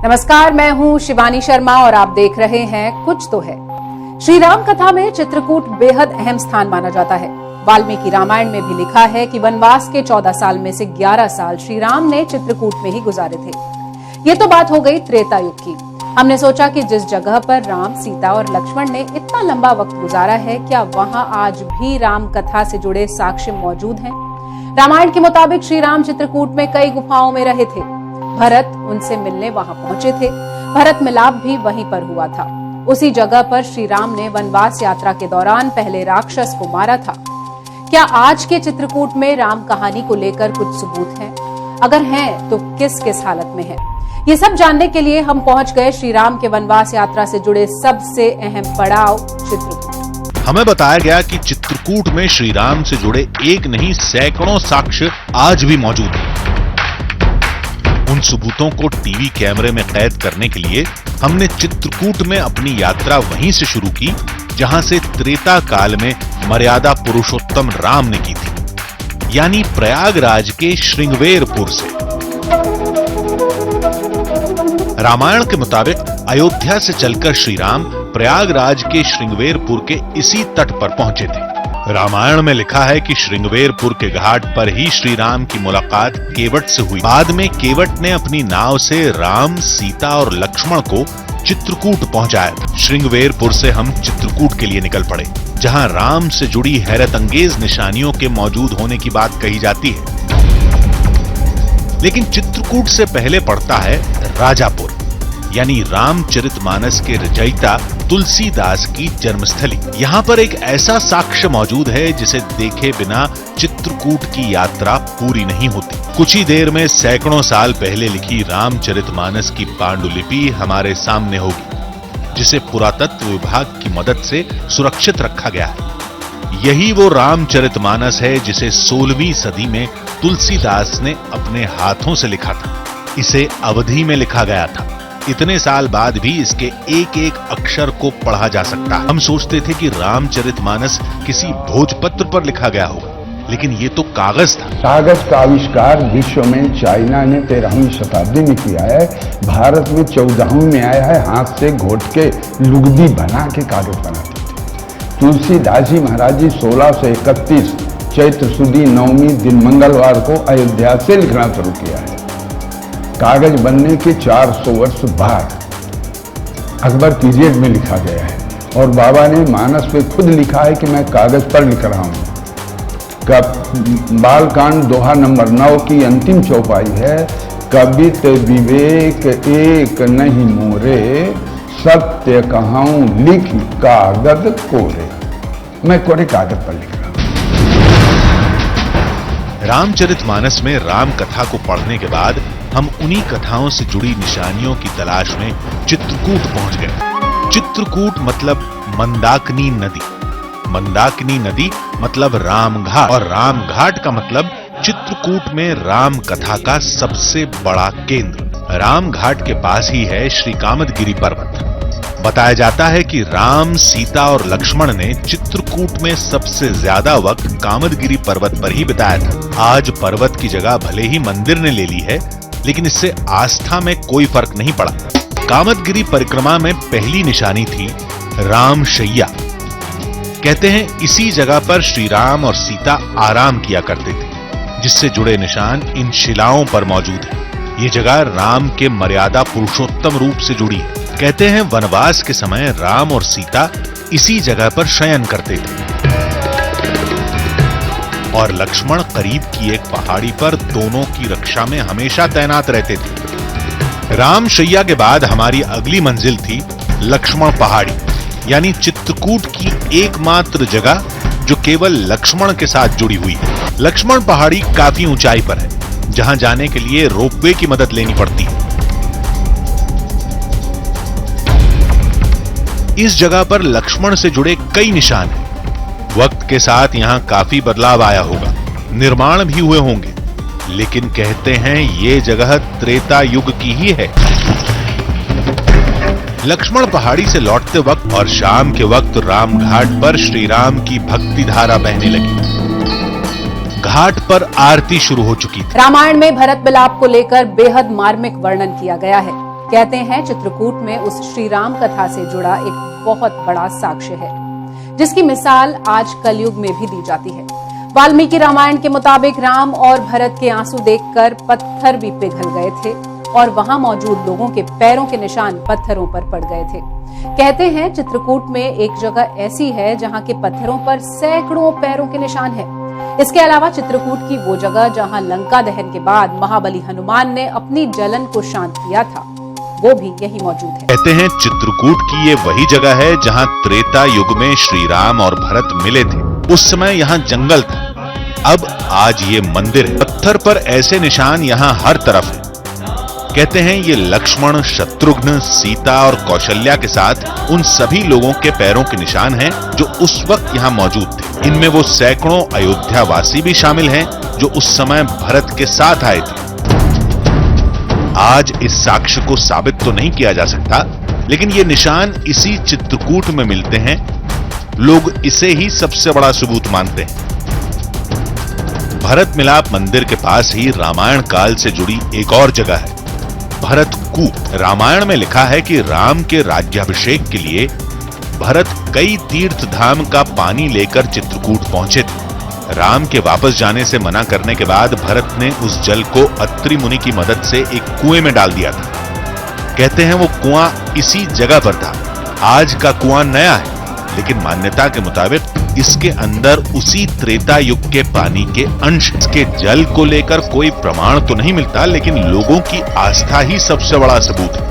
नमस्कार, मैं हूं शिवानी शर्मा और आप देख रहे हैं कुछ तो है। श्री राम कथा में चित्रकूट बेहद अहम स्थान माना जाता है। वाल्मीकि रामायण में भी लिखा है कि वनवास के 14 साल में से 11 साल श्री राम ने चित्रकूट में ही गुजारे थे। ये तो बात हो गई त्रेता युग की। हमने सोचा कि जिस जगह पर राम, सीता और लक्ष्मण ने इतना लंबा वक्त गुजारा है, क्या वहां आज भी राम कथा से जुड़े साक्ष्य मौजूद हैं? रामायण के मुताबिक श्री राम चित्रकूट में कई गुफाओं में रहे थे। भरत उनसे मिलने वहां पहुंचे थे। भरत मिलाप भी वहीं पर हुआ था। उसी जगह पर श्री राम ने वनवास यात्रा के दौरान पहले राक्षस को मारा था। क्या आज के चित्रकूट में राम कहानी को लेकर कुछ सबूत हैं? अगर हैं तो किस किस हालत में है? ये सब जानने के लिए हम पहुंच गए श्री राम के वनवास यात्रा से जुड़े सबसे अहम पड़ाव चित्रकूट। हमें बताया गया कि चित्रकूट में श्री राम से जुड़े एक नहीं सैकड़ों साक्ष्य आज भी मौजूद हैं। उन सबूतों को टीवी कैमरे में कैद करने के लिए हमने चित्रकूट में अपनी यात्रा वहीं से शुरू की जहां से त्रेता काल में मर्यादा पुरुषोत्तम राम ने की थी, यानी प्रयागराज के श्रृंगवेरपुर से। रामायण के मुताबिक अयोध्या से चलकर श्री राम प्रयागराज के श्रृंगवेरपुर के इसी तट पर पहुंचे थे। रामायण में लिखा है कि श्रृंगवेरपुर के घाट पर ही श्री राम की मुलाकात केवट से हुई। बाद में केवट ने अपनी नाव से राम, सीता और लक्ष्मण को चित्रकूट पहुंचाया था। श्रृंगवेरपुर से हम चित्रकूट के लिए निकल पड़े, जहां राम से जुड़ी हैरतअंगेज निशानियों के मौजूद होने की बात कही जाती है। लेकिन चित्रकूट से पहले पड़ता है राजापुर, यानी रामचरितमानस के रचयिता तुलसीदास की जन्मस्थली। यहाँ पर एक ऐसा साक्ष्य मौजूद है जिसे देखे बिना चित्रकूट की यात्रा पूरी नहीं होती। कुछ ही देर में सैकड़ों साल पहले लिखी रामचरितमानस की पांडुलिपि हमारे सामने होगी, जिसे पुरातत्व विभाग की मदद से सुरक्षित रखा गया है। यही वो रामचरितमानस है जिसे 16वीं सदी में तुलसीदास ने अपने हाथों से लिखा था। इसे अवधी में लिखा गया था। इतने साल बाद भी इसके एक एक अक्षर को पढ़ा जा सकता है। हम सोचते थे कि रामचरितमानस किसी भोजपत्र पर लिखा गया होगा, लेकिन ये तो कागज था। कागज का आविष्कार विश्व में चाइना ने 13वीं शताब्दी में किया है। भारत में 14वीं में आया है। हाथ से घोट के लुगदी बना के कागज बनाते थे। तुलसीदास जी महाराज जी 1631 चैत्र सुदी 9वीं दिन मंगलवार को अयोध्या से लिखना शुरू किया है। कागज बनने के 400 वर्ष बाद अकबर पीरियड में लिखा गया है। और बाबा ने मानस पे खुद लिखा है कि मैं कागज पर लिख रहा हूं। बालकांड दोहा नंबर 9 की अंतिम चौपाई है, कबित विवेक एक नहीं मोरे, सत्य कहूं लिख कागज कोरे। मैं कोरे कागज पर लिख रहा हूं। रामचरितमानस में राम कथा को पढ़ने के बाद हम उन्हीं कथाओं से जुड़ी निशानियों की तलाश में चित्रकूट पहुंच गए। चित्रकूट मतलब मंदाकिनी नदी, मंदाकिनी नदी मतलब रामघाट, और रामघाट का मतलब चित्रकूट में राम कथा का सबसे बड़ा केंद्र। रामघाट के पास ही है श्री कामदगिरि पर्वत। बताया जाता है कि राम, सीता और लक्ष्मण ने चित्रकूट में सबसे ज्यादा वक्त कामदगिरि पर्वत पर ही बिताया था। आज पर्वत की जगह भले ही मंदिर ने ले ली है, लेकिन इससे आस्था में कोई फर्क नहीं पड़ा। कामदगिरि परिक्रमा में पहली निशानी थी रामशैया। कहते हैं इसी जगह पर श्री राम और सीता आराम किया करते थे, जिससे जुड़े निशान इन शिलाओं पर मौजूद हैं। ये जगह राम के मर्यादा पुरुषोत्तम रूप से जुड़ी है। कहते हैं वनवास के समय राम और सीता इसी जगह पर शयन करते थे, और लक्ष्मण करीब की एक पहाड़ी पर दोनों की रक्षा में हमेशा तैनात रहते थे। रामशैया के बाद हमारी अगली मंजिल थी लक्ष्मण पहाड़ी, यानी चित्रकूट की एकमात्र जगह जो केवल लक्ष्मण के साथ जुड़ी हुई है। लक्ष्मण पहाड़ी काफी ऊंचाई पर है, जहां जाने के लिए रोपवे की मदद लेनी पड़ती है। इस जगह पर लक्ष्मण से जुड़े कई निशान हैं। वक्त के साथ यहाँ काफी बदलाव आया होगा, निर्माण भी हुए होंगे, लेकिन कहते हैं ये जगह त्रेता युग की ही है। लक्ष्मण पहाड़ी से लौटते वक्त और शाम के वक्त रामघाट पर श्री राम की भक्ति धारा बहने लगी। घाट पर आरती शुरू हो चुकी थी। रामायण में भरत मिलाप को लेकर बेहद मार्मिक वर्णन किया गया है। कहते हैं चित्रकूट में उस श्री राम कथा से जुड़ा एक बहुत बड़ा साक्ष्य है, जिसकी मिसाल आज कलयुग में भी दी जाती है। वाल्मीकि रामायण के मुताबिक राम और भरत के आंसू देखकर पत्थर भी पिघल गए थे और वहां मौजूद लोगों के पैरों के निशान पत्थरों पर पड़ गए थे। कहते हैं चित्रकूट में एक जगह ऐसी है जहां के पत्थरों पर सैकड़ों पैरों के निशान हैं। इसके अलावा चित्रकूट की वो जगह जहां लंका दहन के बाद महाबली हनुमान ने अपनी जलन को शांत किया था, वो भी यही मौजूद है। कहते हैं चित्रकूट की ये वही जगह है जहां त्रेता युग में श्री राम और भरत मिले थे। उस समय यहाँ जंगल था, अब आज ये मंदिर है। पत्थर पर ऐसे निशान यहाँ हर तरफ है। कहते हैं ये लक्ष्मण, शत्रुघ्न, सीता और कौशल्या के साथ उन सभी लोगों के पैरों के निशान हैं जो उस वक्त यहाँ मौजूद थे। इनमें वो सैकड़ों अयोध्या वासी भी शामिल हैं जो उस समय भरत के साथ आए थे। आज इस साक्ष्य को साबित तो नहीं किया जा सकता, लेकिन ये निशान इसी चित्रकूट में मिलते हैं। लोग इसे ही सबसे बड़ा सबूत मानते हैं। भरत मिलाप मंदिर के पास ही रामायण काल से जुड़ी एक और जगह है, भरत कूप। रामायण में लिखा है कि राम के राज्याभिषेक के लिए भरत कई तीर्थ धाम का पानी लेकर चित्रकूट पहुंचे थे। राम के वापस जाने से मना करने के बाद भरत ने उस जल को अत्रि मुनि की मदद से एक कुएं में डाल दिया था। कहते हैं वो कुआं इसी जगह पर था। आज का कुआं नया है, लेकिन मान्यता के मुताबिक इसके अंदर उसी त्रेता युग के पानी के अंश। इसके जल को लेकर कोई प्रमाण तो नहीं मिलता, लेकिन लोगों की आस्था ही सबसे बड़ा सबूत है।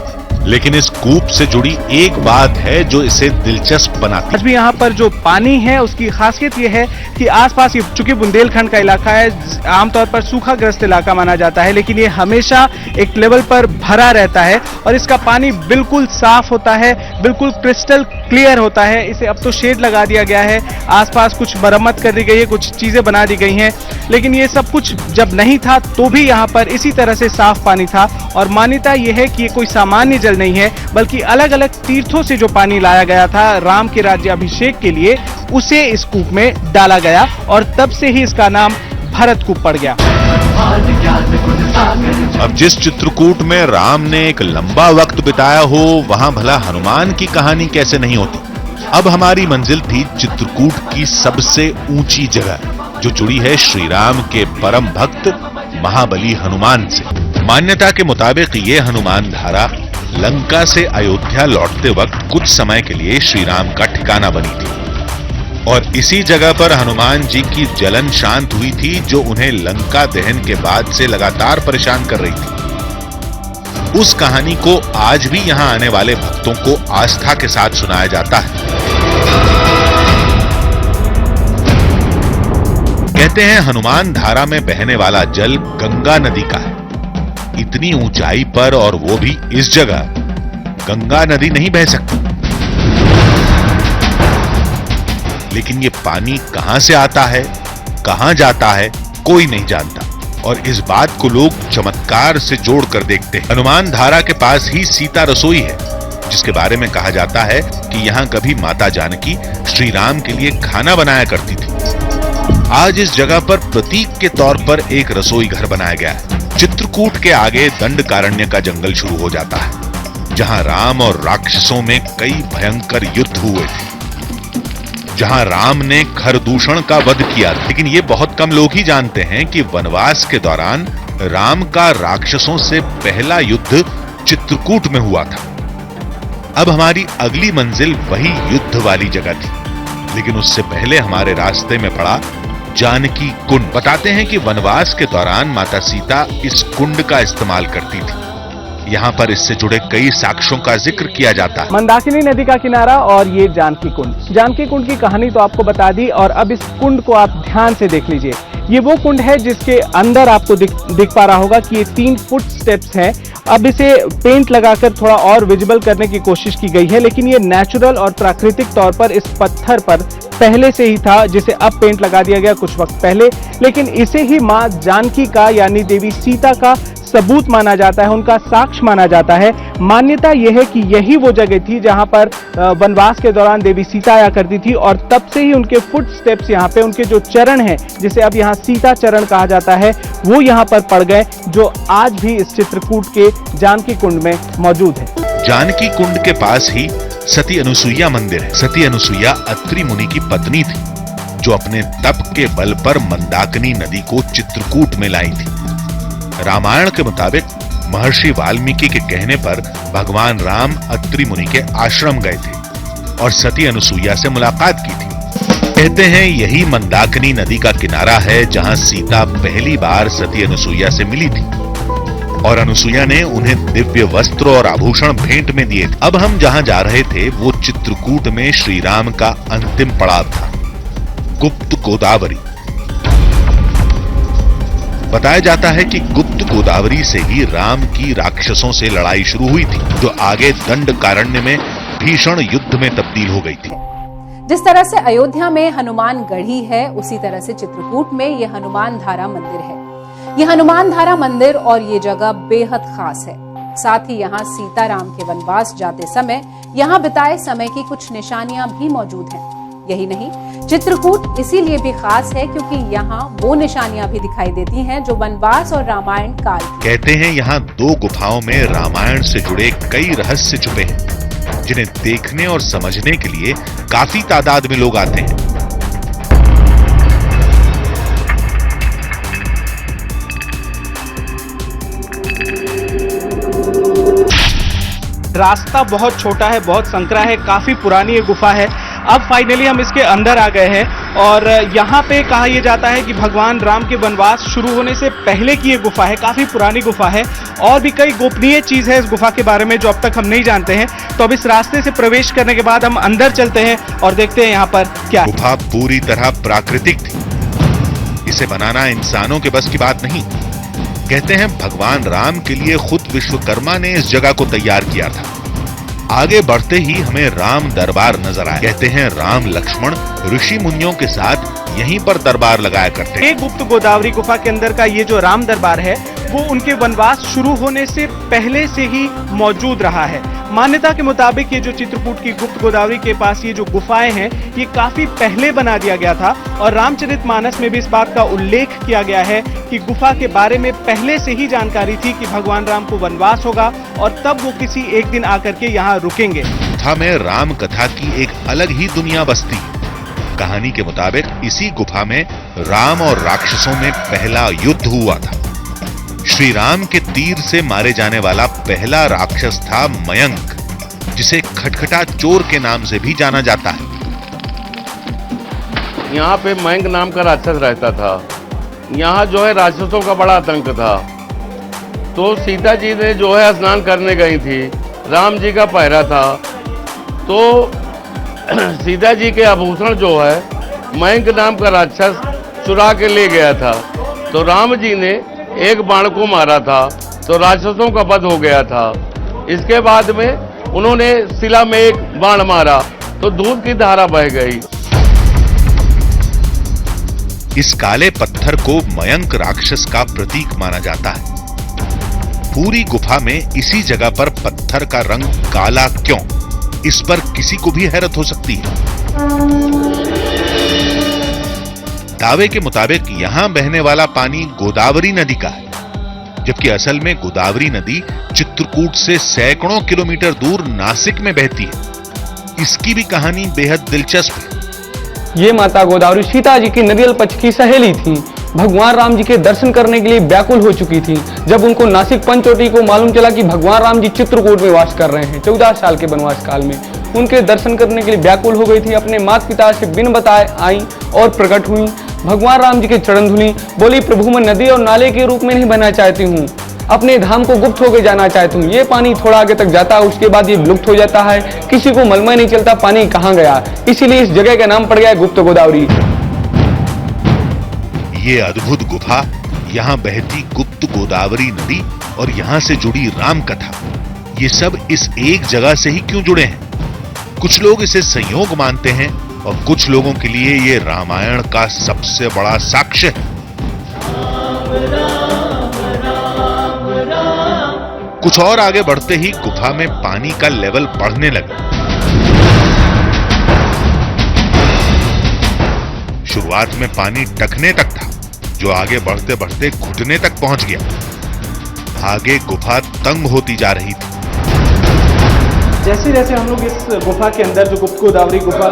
लेकिन इस कूप से जुड़ी एक बात है जो इसे दिलचस्प बनाती है। आज भी यहाँ पर जो पानी है उसकी खासियत ये है कि आसपास ये चूंकि बुंदेलखंड का इलाका है, आमतौर पर सूखाग्रस्त इलाका माना जाता है, लेकिन ये हमेशा एक लेवल पर भरा रहता है और इसका पानी बिल्कुल साफ होता है, बिल्कुल क्रिस्टल क्लियर होता है। इसे अब तो शेड लगा दिया गया है, आसपास कुछ मरम्मत कर दी गई है, कुछ चीजें बना दी गई हैं, लेकिन ये सब कुछ जब नहीं था तो भी यहाँ पर इसी तरह से साफ पानी था। और मान्यता यह है कि ये कोई सामान्य जल नहीं है, बल्कि अलग अलग तीर्थों से जो पानी लाया गया था राम के राज्याभिषेक के लिए, उसे इस कूप में डाला गया और तब से ही इसका नाम भरत कूप पड़ गया। अब जिस चित्रकूट में राम ने एक लंबा वक्त बिताया हो, वहां भला हनुमान की कहानी कैसे नहीं होती। अब हमारी मंजिल थी चित्रकूट की सबसे ऊंची जगह, जो जुड़ी है श्री राम के परम भक्त महाबली हनुमान से। मान्यता के मुताबिक ये हनुमान धारा लंका से अयोध्या लौटते वक्त कुछ समय के लिए श्री राम का ठिकाना बनी थी और इसी जगह पर हनुमान जी की जलन शांत हुई थी, जो उन्हें लंका दहन के बाद से लगातार परेशान कर रही थी। उस कहानी को आज भी यहां आने वाले भक्तों को आस्था के साथ सुनाया जाता है। कहते हैं हनुमान धारा में बहने वाला जल गंगा नदी का है। इतनी ऊंचाई पर और वो भी इस जगह, गंगा नदी नहीं बह सकती। लेकिन ये पानी कहां से आता है, कहां जाता है, कोई नहीं जानता और इस बात को लोग चमत्कार से जोड़कर देखते हैं। हनुमान धारा के पास ही सीता रसोई है, जिसके बारे में कहा जाता है कि यहां कभी माता जानकी श्री राम के लिए खाना बनाया करती थी। आज इस जगह पर प्रतीक के तौर पर एक रसोई घर बनाया गया है। चित्रकूट के आगे दंडकारण्य का जंगल शुरू हो जाता है, जहां राम और राक्षसों में कई भयंकर युद्ध हुए थे, जहां राम ने खरदूषण का वध किया। लेकिन ये बहुत कम लोग ही जानते हैं कि वनवास के दौरान राम का राक्षसों से पहला युद्ध चित्रकूट में हुआ था। अब हमारी अगली मंजिल वही युद्ध वाली जगह थी, लेकिन उससे पहले हमारे रास्ते में पड़ा जानकी कुंड। बताते हैं कि वनवास के दौरान माता सीता इस कुंड का इस्तेमाल करती थी। यहाँ पर इससे जुड़े कई साक्ष्यों का जिक्र किया जाता है। मंदाकिनी नदी का किनारा और ये जानकी कुंड। जानकी कुंड की कहानी तो आपको बता दी और अब इस कुंड को आप ध्यान से देख लीजिए। ये वो कुंड है जिसके अंदर आपको दिख पा रहा होगा कि ये 3 फुट स्टेप्स हैं। अब इसे पेंट लगाकर थोड़ा और विजिबल करने की कोशिश की गई है, लेकिन ये नेचुरल और प्राकृतिक तौर पर इस पत्थर पर पहले से ही था, जिसे अब पेंट लगा दिया गया कुछ वक्त पहले। लेकिन इसे ही मां जानकी का यानी देवी सीता का सबूत माना जाता है, उनका साक्ष्य माना जाता है। मान्यता यह है कि यही वो जगह थी जहां पर वनवास के दौरान देवी सीता आया करती थी और तब से ही उनके फुट स्टेप्स यहाँ पे, उनके जो चरण हैं जिसे अब यहाँ सीता चरण कहा जाता है, वो यहाँ पर पड़ गए, जो आज भी इस चित्रकूट के जानकी कुंड में मौजूद है। जानकी कुंड के पास ही सती अनुसुईया मंदिर है। सती अनुसुईया अत्रि मुनि की पत्नी थी, जो अपने तप के बल पर मंदाकिनी नदी को चित्रकूट में लाई थी। रामायण के मुताबिक महर्षि वाल्मीकि के कहने पर भगवान राम अत्रि मुनि के आश्रम गए थे और सती अनुसुईया से मुलाकात की थी। कहते हैं यही मंदाकिनी नदी का किनारा है जहां सीता पहली बार सती अनुसुईया से मिली थी और अनुसुईया ने उन्हें दिव्य वस्त्र और आभूषण भेंट में दिए थे। अब हम जहां जा रहे थे वो चित्रकूट में श्री राम का अंतिम पड़ाव था, गुप्त गोदावरी। बताया जाता है कि गुप्त गोदावरी से ही राम की राक्षसों से लड़ाई शुरू हुई थी, जो आगे दंडकारण्य में भीषण युद्ध में तब्दील हो गई थी। जिस तरह से अयोध्या में हनुमान गढ़ी है, उसी तरह से चित्रकूट में यह हनुमान धारा मंदिर है। यह हनुमान धारा मंदिर और ये जगह बेहद खास है। साथ ही यहाँ सीताराम के वनवास जाते समय यहाँ बिताए समय की कुछ निशानियां भी मौजूद हैं। यही नहीं, चित्रकूट इसीलिए भी खास है क्योंकि यहाँ वो निशानियां भी दिखाई देती हैं जो वनवास और रामायण काल। कहते हैं यहाँ 2 गुफाओं में रामायण से जुड़े कई रहस्य छुपे हैं, जिन्हें देखने और समझने के लिए काफी तादाद में लोग आते हैं। रास्ता बहुत छोटा है, बहुत संकरा है, काफी पुरानी ये गुफा है। अब फाइनली हम इसके अंदर आ गए हैं और यहाँ पे कहा यह जाता है कि भगवान राम के वनवास शुरू होने से पहले की ये गुफा है, काफी पुरानी गुफा है और भी कई गोपनीय चीज है इस गुफा के बारे में जो अब तक हम नहीं जानते हैं। तो अब इस रास्ते से प्रवेश करने के बाद हम अंदर चलते हैं और देखते हैं यहाँ पर क्या। गुफा पूरी तरह प्राकृतिक थी, इसे बनाना इंसानों के बस की बात नहीं। कहते हैं भगवान राम के लिए खुद विश्वकर्मा ने इस जगह को तैयार किया था। आगे बढ़ते ही हमें राम दरबार नजर आया। कहते हैं राम लक्ष्मण ऋषि मुनियों के साथ यहीं पर दरबार लगाया करते हैं। गुप्त गोदावरी गुफा के अंदर का ये जो राम दरबार है वो उनके वनवास शुरू होने से पहले से ही मौजूद रहा है। मान्यता के मुताबिक ये जो चित्रकूट की गुप्त गोदावरी के पास ये जो गुफाएं हैं ये काफी पहले बना दिया गया था और रामचरितमानस में भी इस बात का उल्लेख किया गया है कि गुफा के बारे में पहले से ही जानकारी थी कि भगवान राम को वनवास होगा और तब वो किसी एक दिन आकर के यहाँ रुकेंगे। गुफा में राम कथा की एक अलग ही दुनिया बसती है। कहानी के मुताबिक इसी गुफा में राम और राक्षसों में पहला युद्ध हुआ था। श्री राम के तीर से मारे जाने वाला पहला राक्षस था मयंक, जिसे खटखटा चोर के नाम से भी जाना जाता है। यहाँ पे मयंक नाम का राक्षस रहता था। यहाँ जो है राक्षसों का बड़ा आतंक था। तो सीता जी ने जो है स्नान करने गई थी, राम जी का पहरा था, तो सीता जी के आभूषण जो है मयंक नाम का राक्षस चुरा के ले गया था। तो राम जी ने एक बाण को मारा था तो राक्षसों का वध हो गया था। इसके बाद में उन्होंने शिला में एक बाण मारा तो दूध की धारा बह गई। इस काले पत्थर को मयंक राक्षस का प्रतीक माना जाता है। पूरी गुफा में इसी जगह पर पत्थर का रंग काला क्यों, इस पर किसी को भी हैरत हो सकती है। दावे के मुताबिक यहां बहने वाला पानी गोदावरी नदी का है, जबकि असल में गोदावरी नदी चित्रकूट से सैकड़ों किलोमीटर दूर नासिक में बहती है। इसकी भी कहानी बेहद दिलचस्प है। ये माता गोदावरी सीता जी की नरियल पक्ष की सहेली थी। भगवान राम जी के दर्शन करने के लिए व्याकुल हो चुकी थी। जब उनको नासिक पंचवटी को मालूम चला कि भगवान राम जी चित्रकूट में वास कर रहे हैं 14 साल के वनवास काल में, उनके दर्शन करने के लिए व्याकुल हो गई थी। अपने माता पिता से बिन बताए आई और प्रकट हुई। भगवान राम जी के चरण धुली, बोली प्रभु मैं नदी और नाले के रूप में नहीं बनना चाहती हूँ, अपने धाम को गुप्त होकर जाना चाहती हूँ। ये पानी थोड़ा आगे तक जाता है, उसके बाद ये विलुप्त हो जाता है, किसी को मलमा नहीं चलता पानी कहाँ गया। इसीलिए इस जगह का नाम पड़ गया गुप्त गोदावरी। ये अद्भुत गुफा, यहाँ बहती गुप्त गोदावरी नदी और यहाँ से जुड़ी राम कथा, ये सब इस एक जगह से ही क्यों जुड़े हैं? कुछ लोग इसे संयोग मानते हैं और कुछ लोगों के लिए ये रामायण का सबसे बड़ा साक्ष्य है। कुछ और आगे बढ़ते ही गुफा में पानी का लेवल बढ़ने लगा। शुरुआत में पानी टखने तक था, जो आगे बढ़ते बढ़ते घुटने तक पहुंच गया। आगे गुफा तंग होती जा रही थी। जैसे जैसे हम लोग इस गुफा के अंदर, जो गुप्त गोदावरी गुफा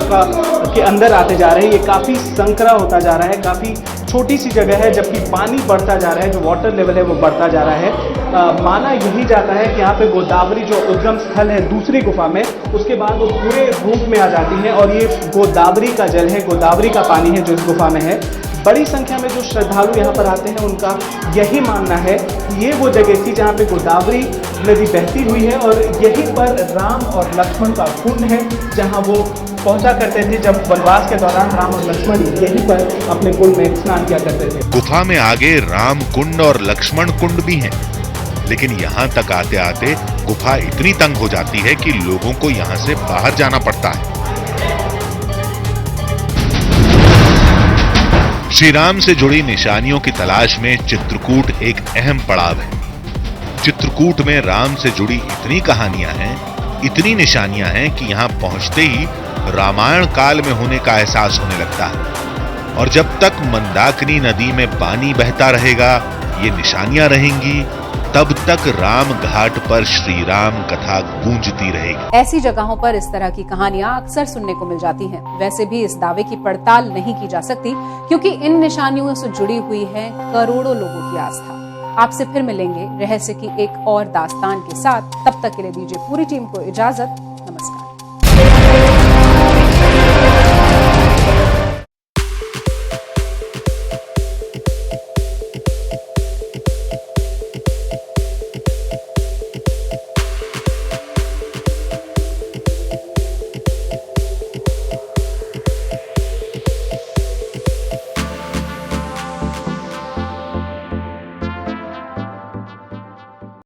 के अंदर आते जा रहे हैं, ये काफ़ी संकरा होता जा रहा है। काफ़ी छोटी सी जगह है, जबकि पानी बढ़ता जा रहा है, जो वाटर लेवल है वो बढ़ता जा रहा है। माना यही जाता है कि यहाँ पे गोदावरी जो उद्गम स्थल है दूसरी गुफा में, उसके बाद वो पूरे रूप में आ जाती है और ये गोदावरी का जल है, गोदावरी का पानी है जो इस गुफा में है। बड़ी संख्या में जो श्रद्धालु यहाँ पर आते हैं, उनका यही मानना है कि ये वो जगह थी जहाँ पे गोदावरी नदी बहती हुई है और यहीं पर राम और लक्ष्मण का कुंड है, जहाँ वो पहुंचा करते थे जब वनवास के दौरान राम और लक्ष्मण यहीं पर अपने कुंड में स्नान किया करते थे। गुफा में आगे राम कुंड और लक्ष्मण कुंड भी हैं, लेकिन यहाँ तक आते आते गुफा इतनी तंग हो जाती है कि लोगों को यहाँ से बाहर जाना पड़ता है। श्री राम से जुड़ी निशानियों की तलाश में चित्रकूट एक अहम पड़ाव है। चित्रकूट में राम से जुड़ी इतनी कहानियां हैं, इतनी निशानियां हैं कि यहां पहुंचते ही रामायण काल में होने का एहसास होने लगता है। और जब तक मंदाकिनी नदी में पानी बहता रहेगा, ये निशानियां रहेंगी, तब तक राम घाट पर श्री राम कथा गूंजती रहेगी। ऐसी जगहों पर इस तरह की कहानियां अक्सर सुनने को मिल जाती हैं। वैसे भी इस दावे की पड़ताल नहीं की जा सकती, क्योंकि इन निशानियों से जुड़ी हुई है करोड़ों लोगों की आस्था। आपसे फिर मिलेंगे रहस्य की एक और दास्तान के साथ। तब तक के लिए दीजिए पूरी टीम को इजाजत।